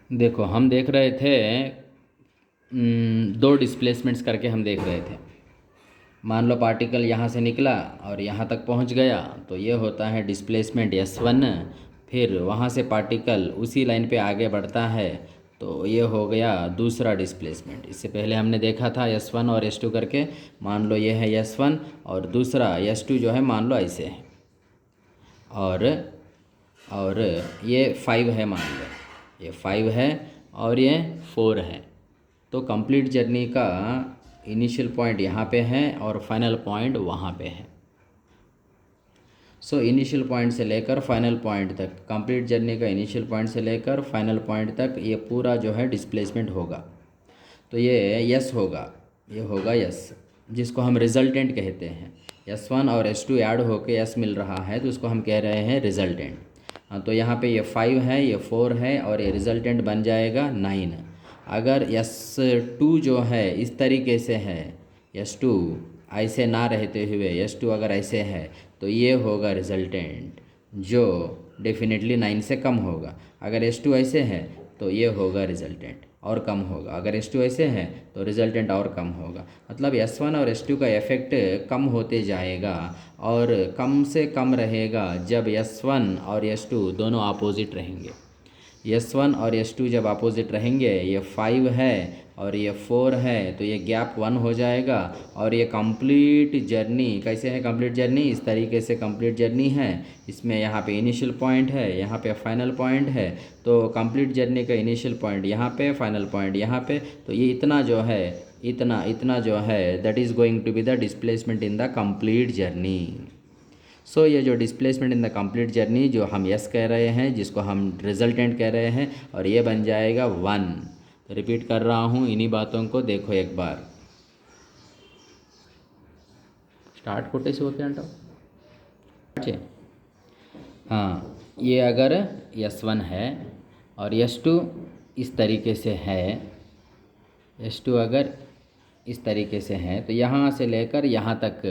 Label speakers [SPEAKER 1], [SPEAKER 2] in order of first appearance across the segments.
[SPEAKER 1] देखो हम देख रहे थे दो डिस्प्लेसमेंट्स करके हम देख रहे थे। मान लो पार्टिकल यहाँ से निकला और यहाँ तक पहुँच गया तो ये होता है डिस्प्लेसमेंट S1। फिर वहाँ से पार्टिकल उसी लाइन पे आगे बढ़ता है तो ये हो गया दूसरा डिस्प्लेसमेंट। इससे पहले हमने देखा था S1 और S2 करके। मान लो ये है S1 और दूसरा S2 जो है मान लो ऐसे है, और ये 5 है, मान लो ये 5 है और ये 4 है। तो कंप्लीट जर्नी का इनिशियल पॉइंट यहाँ पे है और फाइनल पॉइंट वहाँ पे है। सो इनिशियल पॉइंट से लेकर फाइनल पॉइंट तक, कंप्लीट जर्नी का इनिशियल पॉइंट से लेकर फाइनल पॉइंट तक ये पूरा जो है डिस्प्लेसमेंट होगा। तो ये यस होगा, ये होगा यस, जिसको हम रिजल्टेंट कहते हैं। S1 और S2 ऐड होके यस मिल रहा है तो उसको हम कह रहे हैं रिजल्टेंट। हाँ, तो यहाँ पे ये 5 है, ये 4 है और ये रिजल्टेंट बन जाएगा 9। अगर S2 जो है इस तरीके से है, S2 ऐसे ना रहते हुए S2 अगर ऐसे है तो ये होगा रिजल्टेंट, जो डेफिनेटली 9 से कम होगा। अगर S2 ऐसे है तो ये होगा रिजल्टेंट और कम होगा। अगर S2 ऐसे है तो रिजल्टेंट और कम होगा। मतलब S1 और S2 का इफ़ेक्ट कम होते जाएगा और कम से कम रहेगा जब S1 और S2 दोनों अपोजिट रहेंगे। S1 और S2 जब अपोजिट रहेंगे, ये 5 है और ये 4 है, तो ये गैप 1 हो जाएगा। और ये कंप्लीट जर्नी कैसे है? कंप्लीट जर्नी इस तरीके से कंप्लीट जर्नी है। इसमें यहाँ पे इनिशियल पॉइंट है, यहाँ पे फाइनल पॉइंट है। तो कंप्लीट जर्नी का इनिशियल पॉइंट यहाँ पे, फाइनल पॉइंट यहाँ पे। तो ये इतना जो है, इतना जो है, that is going to be the displacement in the complete journey. So ये जो displacement in the complete journey जो हम यस कह रहे हैं, जिसको हम रिजल्टेंट कह रहे हैं, और ये बन जाएगा 1। तो रिपीट कर रहा हूँ इन्हीं बातों को, देखो एक बार। स्टार्ट कोटे से होते हैं अच्छे। हाँ, ये अगर S1 है और S2 इस तरीके से है, S2 अगर इस तरीके से है तो यहाँ से लेकर यहाँ तक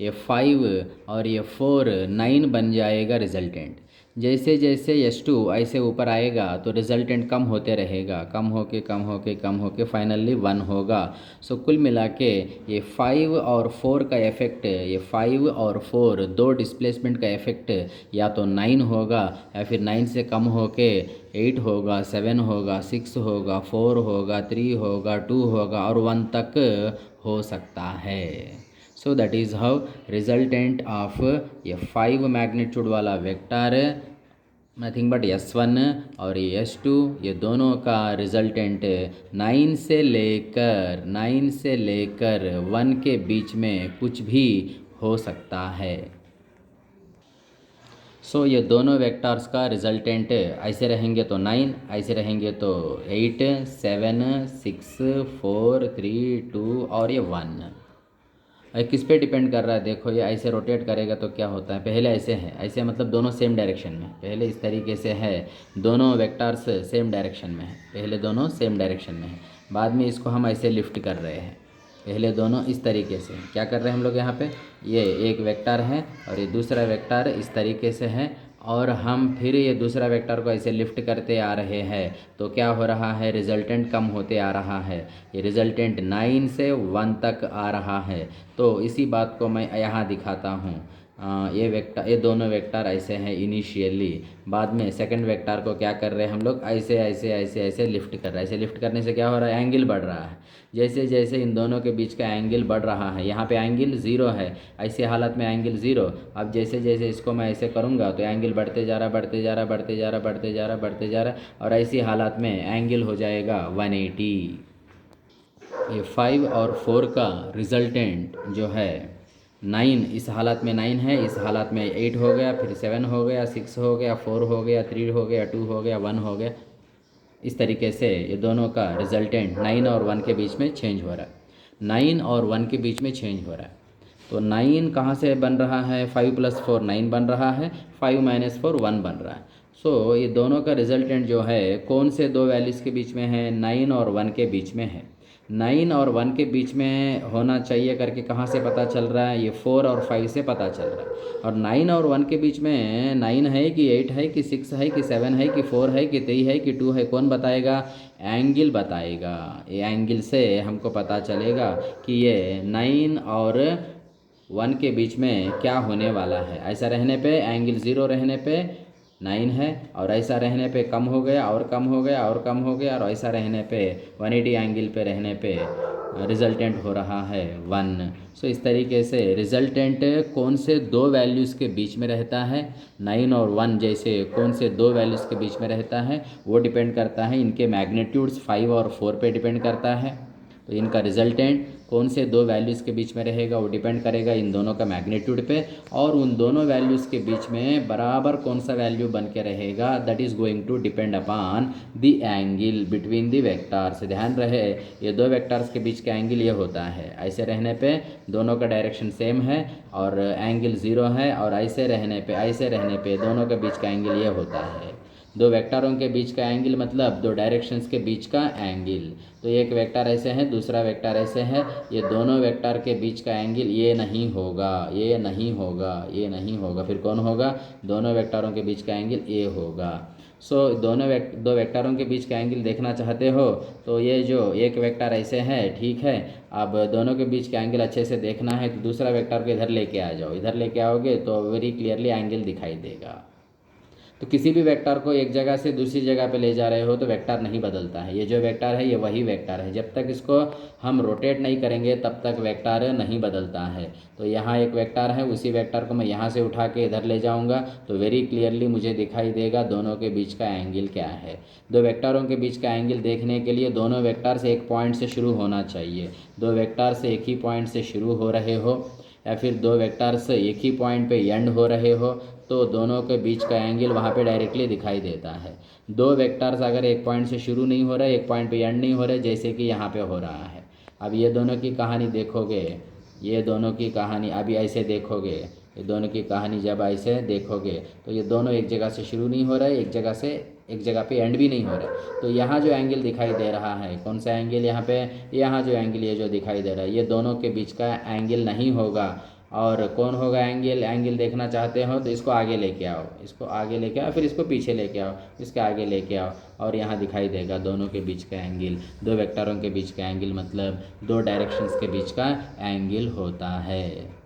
[SPEAKER 1] ये 5 और ये 4 9 बन जाएगा रिजल्टेंट। जैसे जैसे S2 ऐसे ऊपर आएगा तो रिजल्टेंट कम होते रहेगा, कम होके फाइनली 1 होगा। सो कुल मिला के ये 5 और 4 का इफ़ेक्ट, ये 5 और 4 दो डिस्प्लेसमेंट का इफ़ेक्ट या तो 9 होगा या फिर 9 से कम होके 8 होगा, 7 होगा, 6 होगा, 4 होगा, 3 होगा, 2 होगा और 1 तक हो सकता है। So that is how resultant of ये 5 मैग्नीट्यूड वाला वेक्टर नथिंग बट S1 और ये S2, ये दोनों का रिजल्टेंट 9 से लेकर 1 के बीच में कुछ भी हो सकता है। सो ये दोनों वेक्टर्स का रिजल्टेंट ऐसे रहेंगे तो 9, ऐसे रहेंगे तो 8, 7, 6, 4, 3, 2 और ये 1। किस पे डिपेंड कर रहा है? देखो ये ऐसे रोटेट करेगा तो क्या होता है, पहले ऐसे है, ऐसे मतलब दोनों सेम डायरेक्शन में, पहले इस तरीके से है, दोनों वेक्टर्स सेम डायरेक्शन में है, पहले दोनों सेम डायरेक्शन में है। बाद में इसको हम ऐसे लिफ्ट कर रहे हैं, पहले दोनों इस तरीके से क्या कर रहे हैं हम लोग यहाँ पे, ये एक वेक्टर है और ये दूसरा वेक्टर इस तरीके से है, और हम फिर ये दूसरा वेक्टर को ऐसे लिफ्ट करते आ रहे हैं। तो क्या हो रहा है? रिजल्टेंट कम होते आ रहा है। ये रिजल्टेंट 9 से 1 तक आ रहा है। तो इसी बात को मैं यहाँ दिखाता हूँ। ये दोनों वेक्टर ऐसे हैं इनिशियली, बाद में सेकंड वेक्टर को क्या कर रहे हैं हम लोग, ऐसे ऐसे ऐसे ऐसे लिफ्ट कर रहे हैं। ऐसे लिफ्ट करने से क्या हो रहा है? एंगल बढ़ रहा है। जैसे जैसे इन दोनों के बीच का एंगल बढ़ रहा है, यहाँ पे एंगल 0 है, ऐसे हालत में एंगल 0। अब जैसे जैसे इसको मैं ऐसे करूँगा तो एंगल बढ़ते जा रहा, और ऐसी हालत में एंगल हो जाएगा 180। ये 5 और 4 का रिजल्टेंट जो है 9, इस हालत में 9 है, इस हालत में 8 हो गया, फिर 7 हो गया, 6 हो गया, 4 हो गया, 3 हो गया, 2 हो गया, 1 हो गया। इस तरीके से ये दोनों का रिजल्टेंट 9 और 1 के बीच में चेंज हो रहा है, 9 और 1 के बीच में चेंज हो रहा है। तो 9 कहाँ से बन रहा है? 5 + 4 9 बन रहा है, 5 - 4 1 बन रहा है। सो ये दोनों का रिजल्टेंट जो है कौन से दो वैल्यूज़ के बीच में है? 9 और 1 के बीच में है। 9 और 1 के बीच में होना चाहिए करके कहाँ से पता चल रहा है? ये 4 और 5 से पता चल रहा है। और 9 और 1 के बीच में 9 है कि 8 है कि 6 है कि 7 है कि 4 है कि 3 है कि 2 है, कौन बताएगा? एंगल बताएगा। ये एंगल से हमको पता चलेगा कि ये 9 और 1 के बीच में क्या होने वाला है। ऐसा रहने पे एंगल 0 रहने पे 9 है, और ऐसा रहने पे कम हो गया और कम हो गया और कम हो गया, और ऐसा रहने पे 180 एंगल पे रहने पे रिजल्टेंट हो रहा है 1। सो इस तरीके से रिजल्टेंट कौन से दो वैल्यूज़ के बीच में रहता है, 9 और 1 जैसे कौन से दो वैल्यूज़ के बीच में रहता है, वो डिपेंड करता है इनके मैग्नीट्यूड्स 5 और 4 पे डिपेंड करता है। तो इनका रिजल्टेंट कौन से दो वैल्यूज़ के बीच में रहेगा वो डिपेंड करेगा इन दोनों का मैग्नीट्यूड पे, और उन दोनों वैल्यूज़ के बीच में बराबर कौन सा वैल्यू बन के रहेगा, that is going to depend upon the angle between the vectors. ध्यान रहे ये दो वेक्टर्स के बीच का एंगल ये होता है, ऐसे रहने पे दोनों का डायरेक्शन सेम है और एंगल 0 है, और ऐसे रहने पे दोनों के बीच का एंगल ये होता है। दो वेक्टरों के बीच का एंगल मतलब दो डायरेक्शंस के बीच का एंगल। तो एक वेक्टर ऐसे है, दूसरा वेक्टर ऐसे है, ये दोनों वेक्टर के बीच का एंगल ये नहीं होगा, ये नहीं होगा, ये नहीं होगा, फिर कौन होगा? दोनों वेक्टरों के बीच का एंगल ये होगा। सो दो वेक्टरों के बीच का एंगल देखना चाहते हो तो ये जो एक वेक्टर ऐसे है, ठीक है, अब दोनों के बीच का एंगल अच्छे से देखना है तो दूसरा वेक्टर को इधर लेके आ जाओ, इधर लेके आओगे तो वेरी क्लियरली एंगल दिखाई देगा। तो किसी भी वेक्टर को एक जगह से दूसरी जगह पे ले जा रहे हो तो वेक्टर नहीं बदलता है, ये जो वेक्टर है ये वही वेक्टर है, जब तक इसको हम रोटेट नहीं करेंगे तब तक वेक्टर नहीं बदलता है। तो यहाँ एक वेक्टर है, उसी वेक्टर को मैं यहाँ से उठा के इधर ले जाऊँगा तो वेरी क्लियरली मुझे दिखाई देगा दोनों के बीच का एंगल क्या है। दो वेक्टरों के बीच का एंगल देखने के लिए दोनों वेक्टर से एक पॉइंट से शुरू होना चाहिए। दो वेक्टर से एक ही पॉइंट से शुरू हो रहे हो या फिर दो वेक्टर्स एक ही पॉइंट पे एंड हो रहे हो तो दोनों के बीच का एंगल वहाँ पे डायरेक्टली दिखाई देता है। दो वेक्टर्स अगर एक पॉइंट से शुरू नहीं हो रहे, एक पॉइंट पे एंड नहीं हो रहे, जैसे कि यहाँ पे हो रहा है, अब ये दोनों की कहानी देखोगे, ये दोनों की कहानी अभी ऐसे देखोगे, ये दोनों की कहानी जब ऐसे देखोगे तो ये दोनों एक जगह से शुरू नहीं हो रहा है, एक जगह पे एंड भी नहीं हो रहा है। तो यहाँ जो एंगल दिखाई दे रहा है, कौन सा एंगल यहाँ पे, यहाँ जो एंगल ये जो दिखाई दे रहा है ये दोनों के बीच का एंगल नहीं होगा। और कौन होगा एंगल देखना चाहते हो तो इसको आगे लेके आओ, इसको आगे लेके आओ, फिर इसको पीछे लेके आओ, इसके आगे लेके आओ, और यहाँ दिखाई देगा दोनों के बीच का एंगल। दो वेक्टरों के बीच का एंगल मतलब दो डायरेक्शंस के बीच का एंगल होता है।